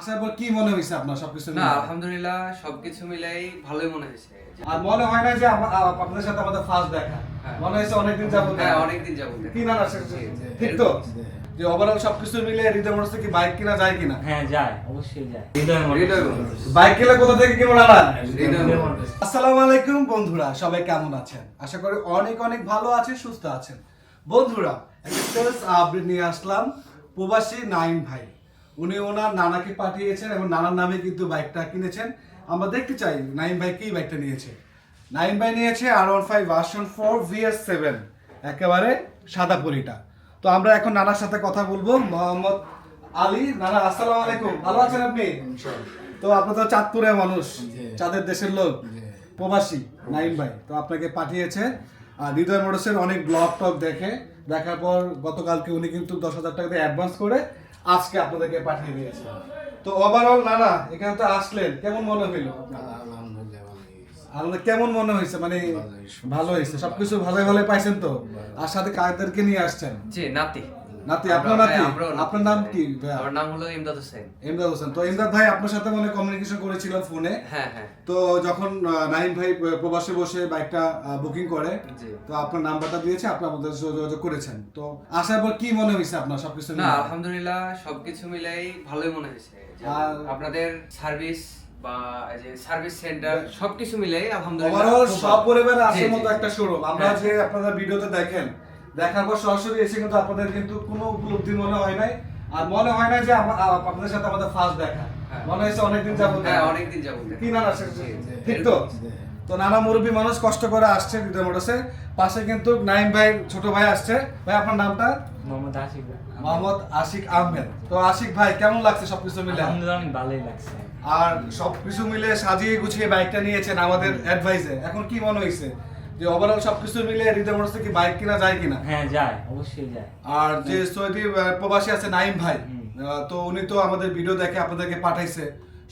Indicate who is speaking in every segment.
Speaker 1: আসার পর কি মনে হয়েছে আপনার সবকিছু
Speaker 2: না আলহামদুলিল্লাহ সবকিছু মিলাই ভালোই মনে হয়েছে।
Speaker 1: আর মনে হয় না যে আপনাদের সাথে আমাদের ফার্স্ট দেখা মনে হয়েছে অনেকদিন যাবত
Speaker 2: হ্যাঁ অনেকদিন যাবত
Speaker 1: কি না ঠিক তো যে ওভারঅল সবকিছু মিলে হৃদয় মোটরস কি বাইক কিনা যায় কিনা?
Speaker 3: হ্যাঁ যায়, অবশ্যই যায়।
Speaker 1: বাইক কিনলে কোথা থেকে কিনবো না?
Speaker 2: হৃদয় মোটরস।
Speaker 1: আসসালামু আলাইকুম বন্ধুরা, সবাই কেমন আছেন? আশা করি অনেক অনেক ভালো আছেন, সুস্থ আছেন। বন্ধুরা একটা সেলস আপডেট নিয়ে আসলাম। প্রবাসী নাইম ভাই উনি ওনার নানাকে পাঠিয়েছেন এবং নানার নামে কিন্তু বাইকটা কিনেছেন। আমরা দেখতে চাই নাইম ভাই কি বাইকটা নিয়েছে। নাইম ভাই নিয়েছে R15 ভার্সন 4 VS7 একেবারে সাদা পরিটা। তো আমরা এখন নানার সাথে কথা বলবো। মোহাম্মদ আলী, নানা আসসালামু আলাইকুম, ভালো আছেন আপনি? তো আপনি তো চাঁদপুরের মানুষ, চাঁদের দেশের লোক, প্রবাসী নাইম ভাই তো আপনাকে পাঠিয়েছে। আর হৃদয় মোটরসের অনেক ব্লগ টক দেখার পর গতকালকে উনি কিন্তু 10,000 টাকা দিয়ে অ্যাডভান্স করে আজকে আপনাদেরকে পাঠিয়ে দিয়েছে। তো ওভারঅল নানা এখানে তো আসলেন, কেমন মনে হইলো? আপনার কেমন মনে হয়েছে? মানে ভালো হয়েছে, সবকিছু ভালো ভালো পাইছেন তো? আর সাথে কাদেরকে নিয়ে আসছেন?
Speaker 2: জি নাতি।
Speaker 1: নাতি, আপনার নাতি? আপনার নাম কি?
Speaker 2: আমার নাম হলো ইমদাদ হোসেন।
Speaker 1: ইমদাদ হোসেন। তো ইমদাদ ভাই আপনার সাথে মানে কমিউনিকেশন করেছিলাম ফোনে।
Speaker 2: হ্যাঁ হ্যাঁ।
Speaker 1: তো যখন নাইম ভাই প্রবাসে বসে বাইকটা বুকিং করে, তো আপনার নাম্বারটা দিয়েছে, আপনি আমাদের সাথে যোগাযোগ করেছেন। তো আসার পর কি মনে হয়েছে আপনার সবকিছু?
Speaker 2: না আলহামদুলিল্লাহ সবকিছু মিলাই ভালোই মনে হয়েছে।
Speaker 1: আর
Speaker 2: আপনাদের সার্ভিস বা যে সার্ভিস সেন্টার সবকিছু মিলাই আলহামদুলিল্লাহ
Speaker 1: ওভারঅল সব পরিবারে আসার মতো একটা শোরুম। আমরা যে আপনারা ভিডিওতে দেখেন, দেখার পর সরাসরি এসে কিন্তু আপনাদের কিন্তু কোনো উপলব্ধি মনে হয় নাই। আর মনে হয় না যে আপনাদের সাথে আমাদের ফার্স্ট দেখা মনে হয়েছে অনেকদিন যাবত।
Speaker 2: হ্যাঁ অনেকদিন যাবত।
Speaker 1: কি না ঠিক তো? তো নানা মুরব্বী মানুষ কষ্ট করে আসছে হৃদয় মোটরসে। পাশে কিন্তু নাইম ভাই ছোট ভাই আসছে। ভাই আপনার নামটা?
Speaker 3: মোহাম্মদ আশিক।
Speaker 1: মোহাম্মদ আশিক আহমেদ। তো আশিক ভাই কেমন লাগছে সবকিছু মিলে?
Speaker 3: আলহামদুলিল্লাহ অনেক ভালোই লাগছে।
Speaker 1: আর সবকিছু মিলে সাজিয়ে গুছিয়ে বাইকটা নিয়েছেন আমাদের অ্যাডভাইসে। এখন কি মনে হয়েছে যে ওভারঅল সবকিছু মিলে হৃদয় মোটরসে কি বাইক কিনা যায় কিনা?
Speaker 3: হ্যাঁ যায়, অবশ্যই যায়।
Speaker 1: আর যে সৌদি প্রবাসী আছে নাইম ভাই, তো উনি তো আমাদের ভিডিও দেখে আপনাদেরকে পাঠাইছে।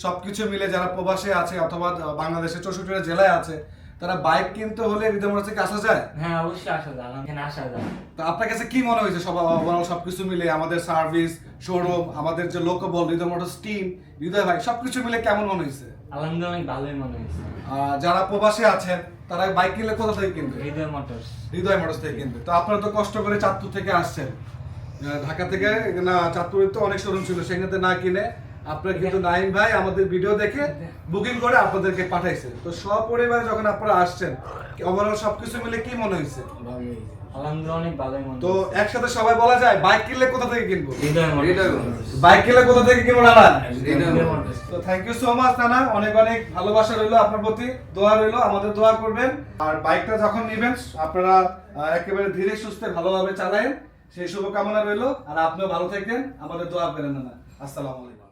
Speaker 1: সবকিছু মিলে যারা প্রবাসে আছে অথবা বাংলাদেশের 64টা জেলায় আছে, তারা বাইক কিনতে হলে হৃদয় মোটরসে কি আসা যায়?
Speaker 3: হ্যাঁ অবশ্যই আসা যায়, এখানে আসা যায়।
Speaker 1: তো আপনার কাছে কি মনে হয়েছে ওভারঅল সবকিছু মিলে আমাদের সার্ভিস, শোরুম, আমাদের যে লোকবল, হৃদয় মোটরস টিম, হৃদয় ভাই সবকিছু মিলে কেমন মনে হয়েছে?
Speaker 3: আলহামদুলিল্লাহ অনেক ভালোই মনে হয়েছে।
Speaker 1: যারা প্রবাসে আছেন তারা বাইক কিনলে কোথা থেকে কিনবে?
Speaker 3: হৃদয় মোটরস।
Speaker 1: হৃদয় মোটরস থেকে কিনবে। তো আপনারা তো কষ্ট করে চাঁদপুর থেকে আসছেন, ঢাকা থেকে না, চাঁদপুরে তো অনেক শোরুম ছিল, সেখানে না কিনে আপনারা কিন্তু নাইম ভাই আমাদের ভিডিও দেখে বুকিং করে আপনাদেরকে পাঠাইছে। তো সপরিবারে যখন আপনারা আসছেন, ওভারঅল সবকিছু মিলে কি মনে হয়েছে?
Speaker 3: আলহামদুলিল্লাহ অনেক ভালোই মনে
Speaker 1: তো
Speaker 3: হয়েছে।
Speaker 1: একসাথে সবাই বলা যায় বাইক কিনলে কোথা থেকে কিনবো?
Speaker 3: হৃদয় মোটরস।
Speaker 1: বাইক কিনলে কোথা থেকে কিনবো নানা?
Speaker 3: হৃদয় মোটরস।
Speaker 1: তো থ্যাংক ইউ সো মাচ নানা, অনেক অনেক ভালোবাসা রইলো আপনার প্রতি, দোয়া রইলো, আমাদের দোয়া করবেন। আর বাইকটা যখন নেবেন আপনারা একেবারে ধীরে সুস্থে ভালোভাবে চালায়েন, সেই শুভকামনা রইলো। আর আপনিও ভালো থাকেন, আমাদের দোয়া করেন নানা। আসসালামু আলাইকুম।